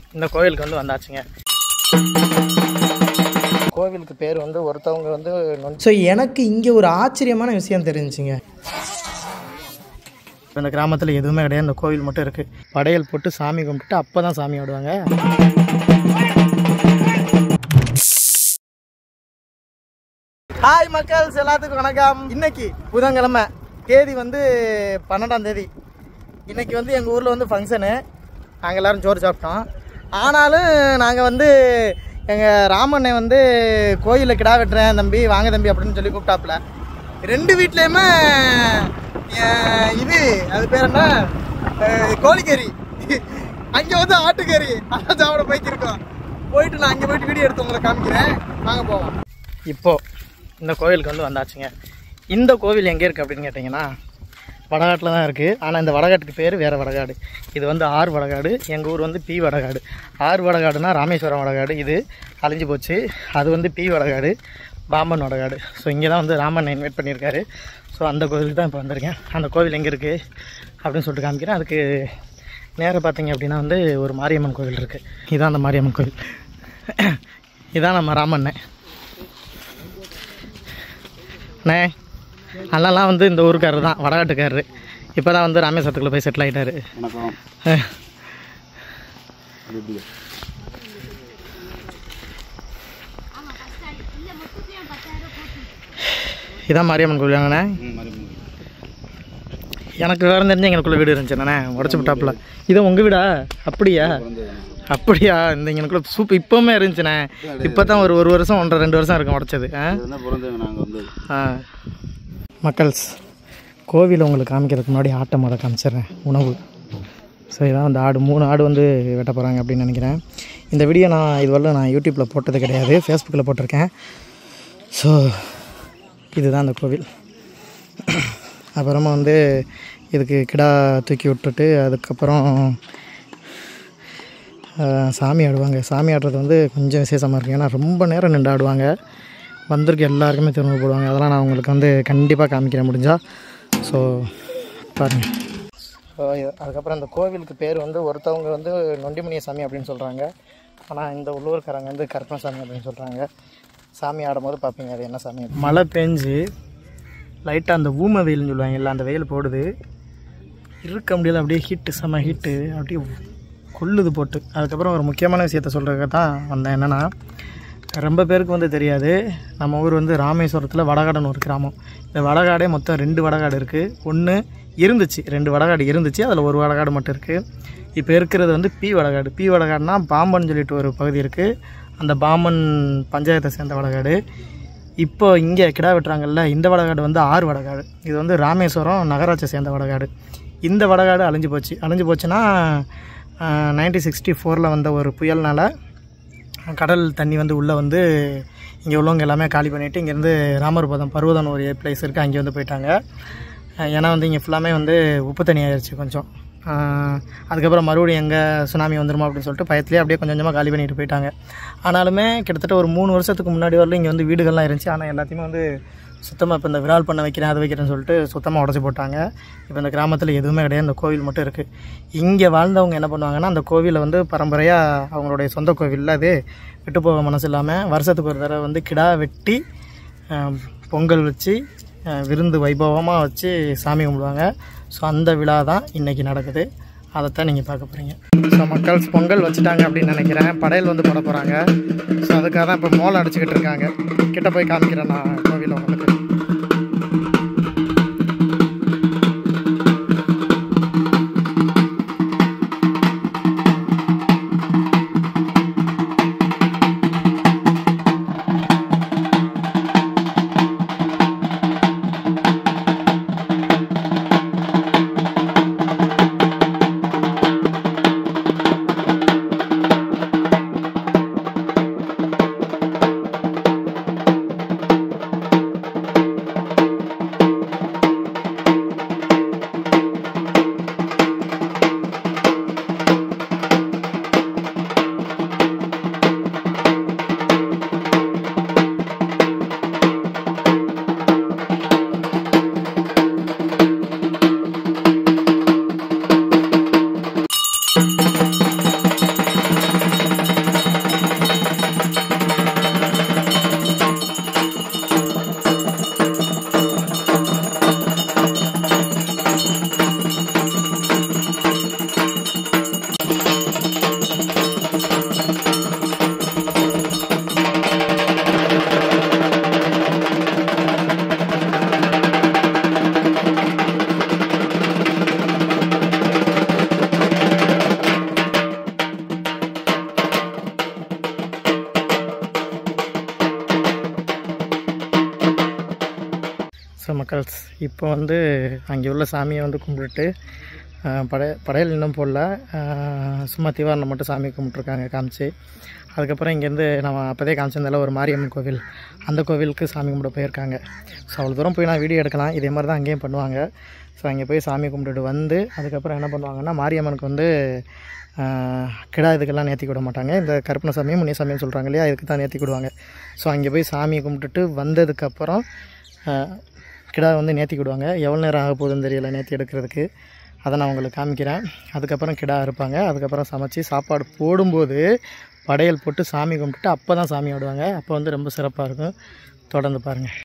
இந்த கோவிலுக்கு வந்து வந்தாச்சுங்க. கோவிலுக்கு பேர் வந்து ஒருத்தவங்க வந்து ஸோ எனக்கு இங்கே ஒரு ஆச்சரியமான விஷயம் தெரிஞ்சுங்க. இந்த கிராமத்தில் எதுவுமே கிடையாது, இந்த கோவில் மட்டும் இருக்குது. படையல் போட்டு சாமி கும்பிட்டு அப்போ தான் சாமி ஆடுவாங்க. ஹாய் மக்கள்ஸ், எல்லாத்துக்கும் வணக்கம். இன்னைக்கு புதன்கிழமை, தேதி வந்து 12ஆம் தேதி. இன்னைக்கு வந்து எங்கள் ஊரில் வந்து ஃபங்க்ஷனு. நாங்கள் எல்லோரும் சோறு சாப்பிட்டோம். ஆனாலும் நாங்கள் வந்து எங்கள் ராமண்ணை வந்து கோயிலில் கிடா வெட்டுறேன் தம்பி, வாங்க தம்பி அப்படின்னு சொல்லி கூப்பிட்டாப்புல. ரெண்டு வீட்லேயுமே இது அது பேர் என்ன, கோழிக்கறி, அங்கே வந்து ஆட்டுக்கறி, அதான் சாப்பிட போய்க்கிருக்கோம். போயிட்டு நான் அங்கே போயிட்டு வீடியோ எடுத்து உங்களை காமிக்கிறேன், வாங்க போவோம். இப்போது இந்த கோவிலுக்கு வந்து வந்தாச்சுங்க. இந்த கோவில் எங்கே இருக்குது அப்படின்னு கேட்டிங்கன்னா வடகாட்டில் தான் இருக்குது. ஆனால் இந்த வடகாட்டுக்கு பேர் வேறு வடகாடு. இது வந்து ஆர் வடகாடு, எங்கள் ஊர் வந்து பி வடகாடு. ஆர் வடகாடுனா ராமேஸ்வரம் வடகாடு, இது அழிஞ்சு போச்சு. அது வந்து பி வடகாடு, பாம்பன் வடகாடு. ஸோ இங்கே தான் வந்து ராமன் இன்வைட் பண்ணியிருக்காரு. ஸோ அந்த கோவிலுக்கு தான் இப்போ வந்திருக்கேன். அந்த கோவில் எங்கே இருக்குது அப்படின்னு சொல்லிட்டு காமிக்கிறேன். அதுக்கு நேராக பார்த்தீங்க அப்படின்னா வந்து ஒரு மாரியம்மன் கோவில் இருக்குது. இதுதான் அந்த மாரியம்மன் கோவில். இதுதான் நம்ம ராமண்ணே. அண்ணே அண்ணெல்லாம் வந்து இந்த ஊருக்காரர் தான், வடகாட்டுக்காரரு. இப்போ தான் வந்து ராமேஸ்வரத்துக்குள்ளே போய் செட்டில் ஆகிட்டாரு. இதான் மாரியம்மன் கோவில் அண்ணே. எனக்கு வேறு தெரிஞ்சு எங்களுக்குள்ள வீடு இருந்துச்சு அண்ணே, உடச்சி விட்டாப்புல. இது உங்கள் வீடா? அப்படியா அப்படியா? இந்த எங்களுக்குள்ள சூப்பர் இப்போவுமே இருந்துச்சுண்ணே. இப்போ தான் ஒரு வருஷம் 1.5-2 வருஷம் இருக்கும் உடச்சது. மக்கள்ஸ், கோவில் உங்களுக்கு காமிக்கிறதுக்கு முன்னாடி ஆட்டை மொதல் காமிச்சிடுறேன், உணவு. ஸோ இதான் அந்த ஆடு, 3 ஆடு வந்து வெட்ட போகிறாங்க அப்படின்னு நினைக்கிறேன். இந்த வீடியோ நான் யூடியூப்பில் போட்டது கிடையாது, ஃபேஸ்புக்கில் போட்டிருக்கேன். ஸோ இதுதான் அந்த கோவில். அப்புறமா வந்து இதுக்கு கிடா தூக்கி விட்டுட்டு அதுக்கப்புறம் சாமி ஆடுவாங்க. சாமி ஆடுறது வந்து கொஞ்சம் விசேஷமாக இருக்குது. ஏன்னா ரொம்ப நேரம் நின்று ஆடுவாங்க. வந்திருக்க எல்லாருக்குமே திரும்ப போடுவாங்க. அதெல்லாம் நான் உங்களுக்கு வந்து கண்டிப்பாக காமிக்கிறேன் முடிஞ்சால். ஸோ பாருங்கள். ஸோ அதுக்கப்புறம் இந்த கோவிலுக்கு பேர் வந்து ஒருத்தவங்க வந்து நொண்டிமணிய சாமி அப்படின்னு சொல்கிறாங்க. ஆனால் இந்த உள்ளூர்காரங்க வந்து கருப்பணசாமி அப்படின்னு சொல்கிறாங்க. சாமி ஆடும்போது பார்ப்பீங்க அது என்ன சாமி. மழை பெஞ்சு லைட்டாக அந்த ஊமை வெயில்னு சொல்லுவாங்க இல்லை, அந்த வெயில் போடுது. இருக்க முடியல, அப்படியே ஹீட்டு, செம்ம ஹீட்டு, அப்படியே கொள்ளுது போட்டு. அதுக்கப்புறம் ஒரு முக்கியமான விஷயத்த சொல்கிறதுக்கு தான் வந்தேன். என்னென்னா, ரொம்ப பேருக்கு வந்து தெரியாது, நம்ம ஊர் வந்து ராமேஸ்வரத்தில் வடகாடுன்னு ஒரு கிராமம். இந்த வடகாடே மொத்தம் 2 வடகாடு இருக்குது. ஒன்று இருந்துச்சு, 2 வடகாடு இருந்துச்சு, அதில் ஒரு வடகாடு மட்டும் இருக்குது. இப்போ இருக்கிறது வந்து பி வடகாடு. பி வடகாடுனா பாம்பன் சொல்லிட்டு ஒரு பகுதி இருக்குது. அந்த பாம்பன் பஞ்சாயத்தை சேர்ந்த வடகாடு. இப்போ இங்கே கிடா வெட்டுறாங்கல்ல, இந்த வடகாடு வந்து ஆர் வடகாடு. இது வந்து ராமேஸ்வரம் நகராட்சியை சேர்ந்த வடகாடு. இந்த வடகாடு அழிஞ்சு போச்சு. அழிஞ்சு போச்சுன்னா 1964 வந்த ஒரு புயல்னால் கடல் தண்ணி வந்து உள்ளே வந்து இங்கே உள்ளவங்க எல்லாமே காலி பண்ணிவிட்டு இங்கேருந்து ராமர்பதம் பருவதம் ஒரு பிளேஸ் இருக்குது, அங்கே வந்து போயிட்டாங்க. ஏன்னா வந்து இங்கே ஃபுல்லாமே வந்து உப்பு தண்ணி ஆயிடுச்சு கொஞ்சம். அதுக்கப்புறம் மறுபடியும் எங்கே சுனாமி வந்துருமா அப்படின்னு சொல்லிட்டு பயத்துலேயே அப்படியே கொஞ்சம் கொஞ்சமாக காலி பண்ணிட்டு போயிட்டாங்க. ஆனாலுமே கிட்டத்தட்ட ஒரு 3 வருஷத்துக்கு முன்னாடி வரல இங்கே வந்து வீடுகள்லாம் இருந்துச்சு. ஆனால் எல்லாத்தையுமே வந்து சுத்தமாக இப்போ இந்த விரால் பண்ண வைக்கிறேன் அதை வைக்கிறேன்னு சொல்லிட்டு சுத்தமாக உடச்சி போட்டாங்க. இப்போ இந்த கிராமத்தில் எதுவுமே கிடையாது, இந்த கோவில் மட்டும் இருக்குது. இங்கே வாழ்ந்தவங்க என்ன பண்ணுவாங்கன்னா, அந்த கோவிலை வந்து பரம்பரையாக அவங்களுடைய சொந்த கோவிலில் அது விட்டு போக மனசு இல்லாமல் வருஷத்துக்கு ஒரு தடவை வந்து கிடா வெட்டி பொங்கல் வச்சு விருந்து வைபவமாக வச்சு சாமி கும்பிடுவாங்க. ஸோ அந்த விழா தான் இன்றைக்கி நடக்குது. அதைத்தான் நீங்கள் பார்க்க போகிறீங்க. ஸோ மக்கள் பொங்கல் வச்சுட்டாங்க அப்படின்னு நினைக்கிறேன். படையல் வந்து போட போகிறாங்க. ஸோ அதுக்காக தான் இப்போ மோளம் அடிச்சுக்கிட்டு இருக்காங்க. கிட்ட போய் காமிக்கிறேன் நான் கோவிலை உங்களுக்கு. மக்கள்ஸ் இப்போ வந்து அங்கே உள்ள சாமியை வந்து கும்பிட்டுட்டு படையல் இன்னும் போடல, சும்மா தீவாரணம் மட்டும் சாமி கும்பிட்ருக்காங்க காமிச்சு. அதுக்கப்புறம் இங்கேருந்து நம்ம அப்போதே காமிச்சிருந்தால ஒரு மாரியம்மன் கோவில், அந்த கோவிலுக்கு சாமி கும்பிட போயிருக்காங்க. ஸோ அவ்வளோ தூரம் போய் நான் வீடியோ எடுக்கலாம். இதே மாதிரி தான் அங்கேயும் பண்ணுவாங்க. ஸோ அங்கே போய் சாமி கும்பிட்டுட்டு வந்து அதுக்கப்புறம் என்ன பண்ணுவாங்கன்னா, மாரியம்மனுக்கு வந்து கிடா இதுக்கெல்லாம் நேர்த்தி விட மாட்டாங்க. இந்த கருப்பண சாமியும் முனிய சாமியும் சொல்கிறாங்க இல்லையா, இதுக்கு தான் நேர்த்தி விடுவாங்க. ஸோ அங்கே போய் சாமி கும்பிட்டுட்டு வந்ததுக்கப்புறம் கிடா வந்து நேர்த்தி விடுவாங்க. எவ்வளோ நேரம் ஆக போகுதுன்னு தெரியல நேர்த்தி எடுக்கிறதுக்கு, அதை நான் உங்களுக்கு காமிக்கிறேன். அதுக்கப்புறம் கிடா இருப்பாங்க. அதுக்கப்புறம் சமைச்சு சாப்பாடு போடும்போது படையல் போட்டு சாமி கும்பிட்டுட்டு அப்போ தான் சாமி ஆடுவாங்க. அப்போ வந்து ரொம்ப சிறப்பாக இருக்கும். தொடர்ந்து பாருங்கள்.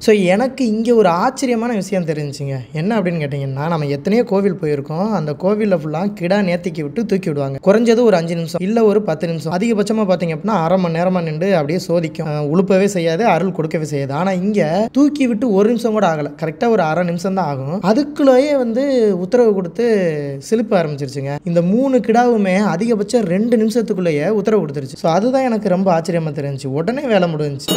ஸோ எனக்கு இங்கே ஒரு ஆச்சரியமான விஷயம் தெரிஞ்சுங்க. என்ன அப்படின்னு கேட்டிங்கன்னா, நம்ம எத்தனையோ கோவில் போயிருக்கோம். அந்த கோவிலில் ஃபுல்லாக கிடா நேர்த்திக்கு விட்டு தூக்கி விடுவாங்க. குறைஞ்சது ஒரு 5 நிமிஷம் இல்லை ஒரு 10 நிமிஷம், அதிகபட்சமாக பார்த்தீங்க அப்படின்னா அரை மணி நேரமாக நின்று அப்படியே சோதிக்கும். உழுப்பவே செய்யாது, அருள் கொடுக்கவே செய்யாது. ஆனால் இங்கே தூக்கி விட்டு ஒரு நிமிஷம் கூட ஆகலை, கரெக்டாக ஒரு அரை நிமிஷம் தான் ஆகும். அதுக்குள்ளேயே வந்து உத்தரவு கொடுத்து சிலுப்ப ஆரம்பிச்சிருச்சுங்க. இந்த 3 கிடாவுமே அதிகபட்சம் 2 நிமிஷத்துக்குள்ளேயே உத்தரவு கொடுத்துருச்சு. ஸோ அதுதான் எனக்கு ரொம்ப ஆச்சரியமாக தெரிஞ்சிச்சு. உடனே வேலை முடிஞ்சிச்சு.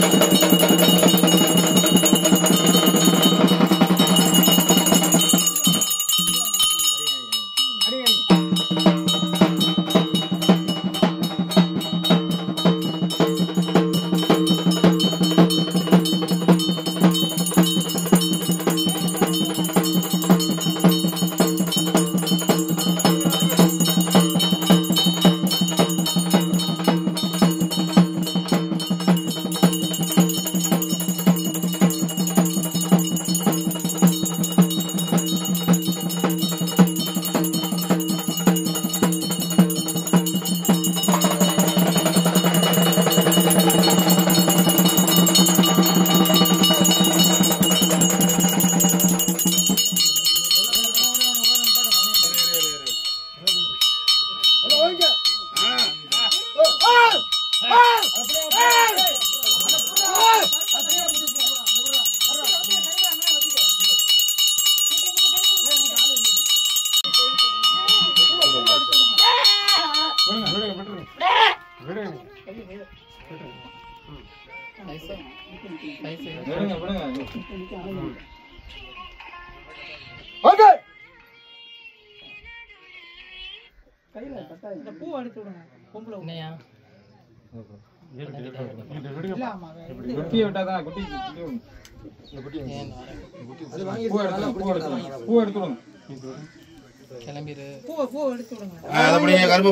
கரும்பு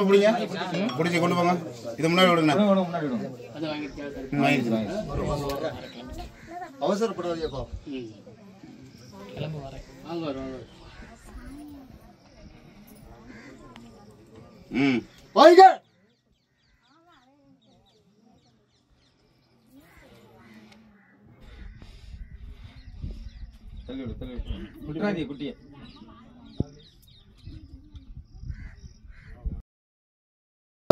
பிடிங்க பிடிச்சி கொண்டு போங்க. இது முன்னாடி விடுங்க. அவசரப்படாதீப்பா. வாங்க. குட்டியை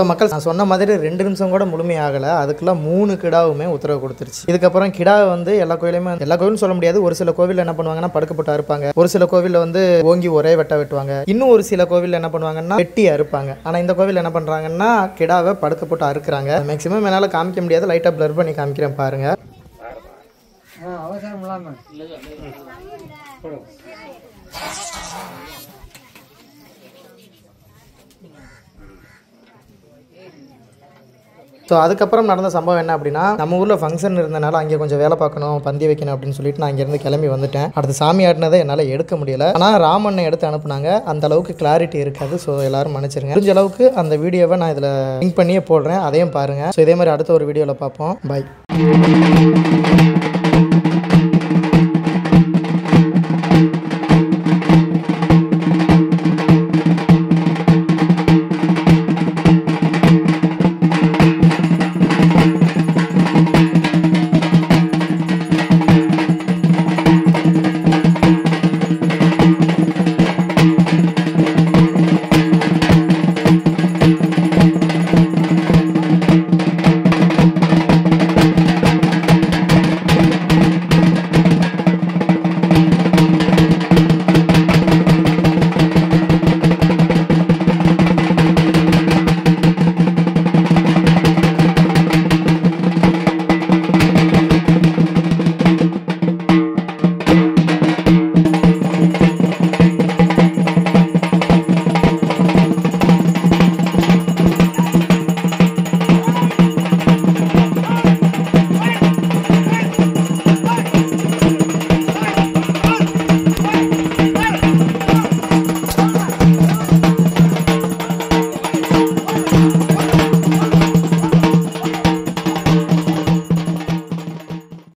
மக்கள் நான் சொன்ன மாதிரி 2 நிமிஷம் கூட முழுமையாகலை. அதுக்கெல்லாம் 3 கிடாவுமே உத்தரவு கொடுத்துருச்சு. இதுக்கப்புறம் கிடாவை வந்து எல்லா கோவிலும் சொல்ல முடியாது. ஒரு சில கோவிலில் என்ன பண்ணுவாங்கன்னா படுக்கப்பட்டு அறுப்பாங்க. ஒரு சில கோவிலில் வந்து ஓங்கி ஒரே வெட்டுவாங்க. இன்னும் ஒரு சில கோவிலில் என்ன பண்ணுவாங்கன்னா வெட்டி அறுப்பாங்க. ஆனால் இந்த கோவில் என்ன பண்ணுறாங்கன்னா கிடாவை படுக்கப்பட்டு அறுக்குறாங்க. மேக்ஸிமம் என்னால் காமிக்க முடியாது, லைட்டாக பிளர் பண்ணி காமிக்கிறேன் பாருங்க. ஸோ அதுக்கப்புறம் நடந்த சம்பவம் என்ன அப்படின்னா, நம்ம ஊரில் ஃபங்க்ஷன் இருந்தனால அங்கே கொஞ்சம் வேலை பார்க்கணும், பந்தி வைக்கணும் அப்படின்னு சொல்லிட்டு நான் இங்கேருந்து கிளம்பி வந்துட்டேன். அடுத்து சாமி ஆடினதை என்னால் எடுக்க முடியல. ஆனால் ராமண்ணை எடுத்து அனுப்புனாங்க. அந்த அளவுக்கு கிளாரிட்டி இருக்காது. ஸோ எல்லாரும் மன்னிச்சிருங்க. முடிஞ்ச அளவுக்கு அந்த வீடியோவை நான் இதில் லிங்க் பண்ணியே போடுறேன், அதையும் பாருங்கள். ஸோ இதே மாதிரி அடுத்த ஒரு வீடியோவில் பார்ப்போம். பாய்.